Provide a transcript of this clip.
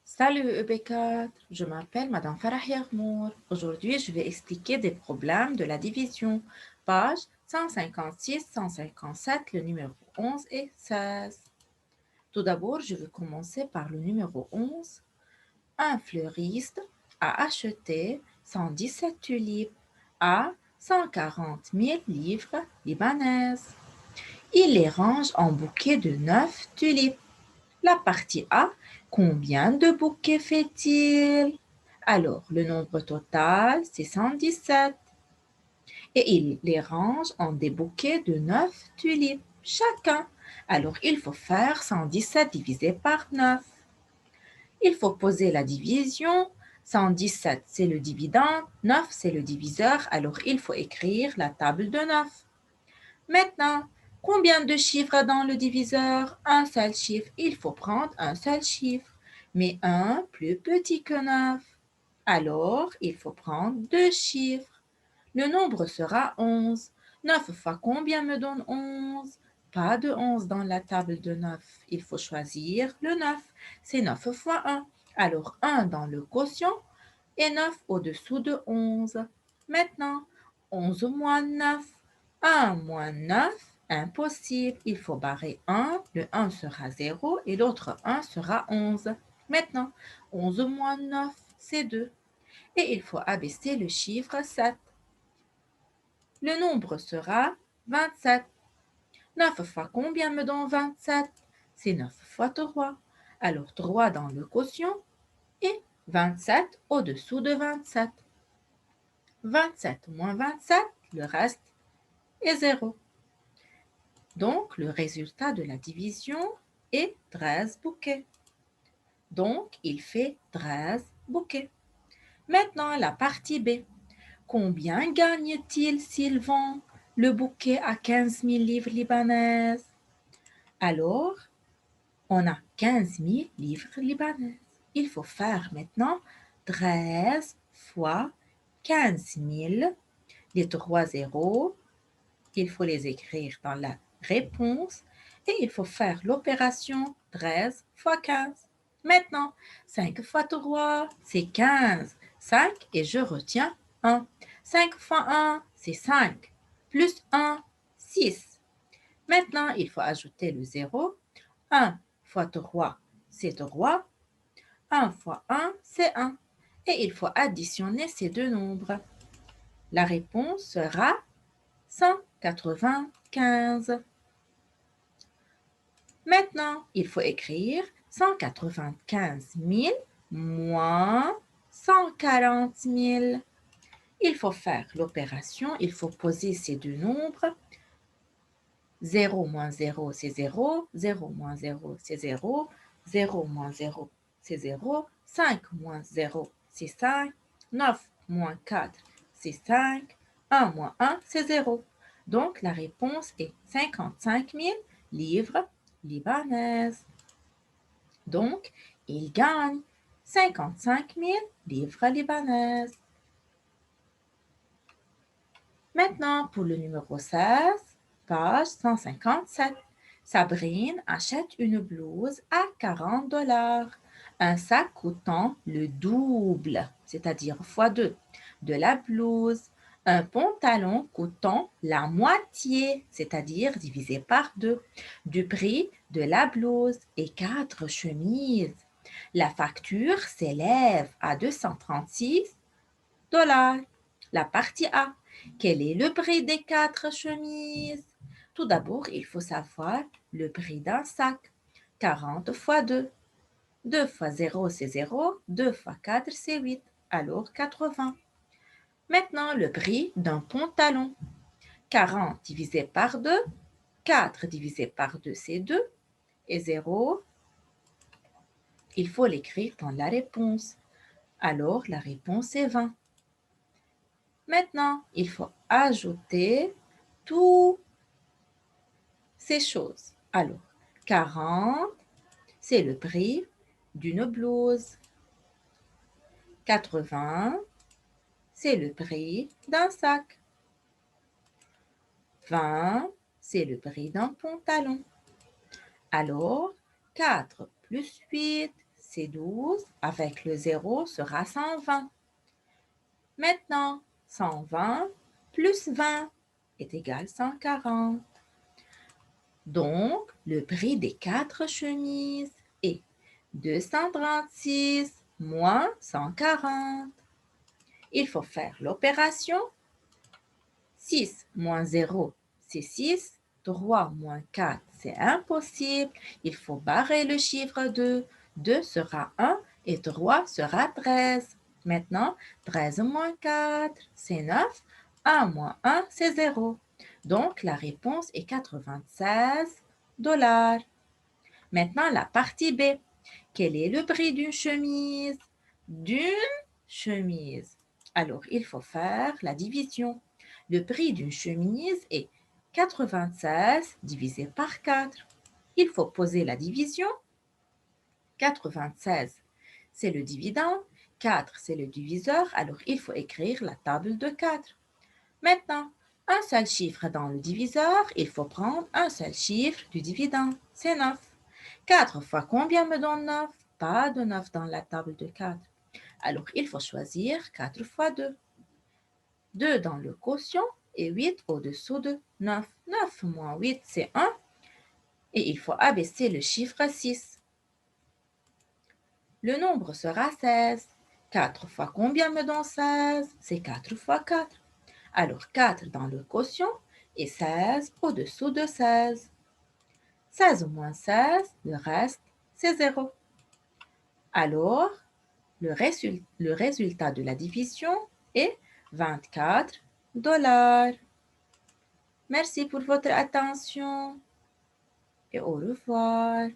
Salut EB4, je m'appelle Madame Farah Yarmour. Aujourd'hui, je vais expliquer des problèmes de la division. Page 156, 157, le numéro 11 et 16. Tout d'abord, je vais commencer par le numéro 11. Un fleuriste a acheté 117 tulipes à 140 000 livres libanaises. Il les range en bouquets de 9 tulipes. La partie A, combien de bouquets fait-il? Alors, le nombre total, c'est 117. Et il les range en des bouquets de 9 tulipes chacun. Alors, il faut faire 117 divisé par 9. Il faut poser la division. 117, c'est le dividende. 9, c'est le diviseur. Alors, il faut écrire la table de 9. Maintenant, combien de chiffres dans le diviseur? Un seul chiffre. Il faut prendre un seul chiffre, mais un plus petit que 9. Alors, il faut prendre deux chiffres. Le nombre sera 11. 9 fois combien me donne 11? Pas de 11 dans la table de 9. Il faut choisir le 9. C'est 9 fois 1. Alors, 1 dans le quotient et 9 au-dessous de 11. Maintenant, 11 moins 9. 1 moins 9, impossible. Il faut barrer 1. Le 1 sera 0 et l'autre 1 sera 11. Maintenant, 11 moins 9, c'est 2. Et il faut abaisser le chiffre 7. Le nombre sera 27. 9 fois combien me donne 27? C'est 9 fois 3. Alors 3 dans le quotient et 27 au-dessous de 27. 27 moins 27, le reste est 0. Donc, le résultat de la division est 13 bouquets. Donc, il fait 13 bouquets. Maintenant, la partie B. Combien gagne-t-il s'il vend le bouquet à 15 000 livres libanaises? Alors, on a 15 000 livres libanaises. Il faut faire maintenant 13 fois 15 000. Les trois zéros, il faut les écrire dans la réponse et il faut faire l'opération 13 fois 15. Maintenant, 5 fois 3, c'est 15. 5 et je retiens 1. 5 fois 1, c'est 5. Plus 1, 6. Maintenant, il faut ajouter le 0. 1 fois 3, c'est 3. 1 fois 1, c'est 1. Et il faut additionner ces deux nombres. La réponse sera 195. Maintenant, il faut écrire 195 000 moins 140 000. Il faut faire l'opération, il faut poser ces deux nombres. 0 moins 0, c'est 0. 0 moins 0, c'est 0. 0 moins 0, c'est 0. 5 moins 0, c'est 5. 9 moins 4, c'est 5. 1 moins 1, c'est 0. Donc, la réponse est 55 000 livres libanaises. Donc, il gagne 55 000 livres libanaises. Maintenant, pour le numéro 16, page 157. Sabrine achète une blouse à 40 $, un sac coûtant le double, c'est-à-dire fois 2, de la blouse, un pantalon coûtant la moitié, c'est-à-dire divisé par 2, du prix de la blouse et 4 chemises. La facture s'élève à 236 $. La partie A. Quel est le prix des 4 chemises? Tout d'abord, il faut savoir le prix d'un sac. 40 fois 2. 2 fois 0, c'est 0. 2 fois 4, c'est 8. Alors 80. Maintenant, le prix d'un pantalon. 40 divisé par 2. 4 divisé par 2, c'est 2. Et 0, il faut l'écrire dans la réponse. Alors, la réponse est 20. Maintenant, il faut ajouter toutes ces choses. Alors, 40, c'est le prix d'une blouse. 80, c'est le prix d'un sac. 20, c'est le prix d'un pantalon. Alors, 4 plus 8, c'est 12. Avec le 0 sera 120. Maintenant, 120 plus 20 est égal à 140. Donc, le prix des 4 chemises est 236 moins 140. Il faut faire l'opération. 6 moins 0, c'est 6. 3 moins 4, c'est impossible. Il faut barrer le chiffre 2. 2 sera 1 et 3 sera 13. Maintenant, 13 moins 4, c'est 9. 1 moins 1, c'est 0. Donc, la réponse est 96 $. Maintenant, la partie B. Quel est le prix d'une chemise? D'une chemise. Alors, il faut faire la division. Le prix d'une chemise est 96 divisé par 4. Il faut poser la division. 96, c'est le dividende. 4, c'est le diviseur. Alors, il faut écrire la table de 4. Maintenant, un seul chiffre dans le diviseur, il faut prendre un seul chiffre du dividende. C'est 9. 4 fois combien me donne 9? Pas de 9 dans la table de 4. Alors, il faut choisir 4 fois 2. 2 dans le quotient et 8 au-dessous de 9. 9 moins 8, c'est 1. Et il faut abaisser le chiffre 6. Le nombre sera 16. 4 fois combien me donne 16? C'est 4 fois 4. Alors 4 dans le quotient et 16 au-dessous de 16. 16 moins 16, le reste, c'est 0. Alors, le résultat de la division est 24 $. Merci pour votre attention et au revoir.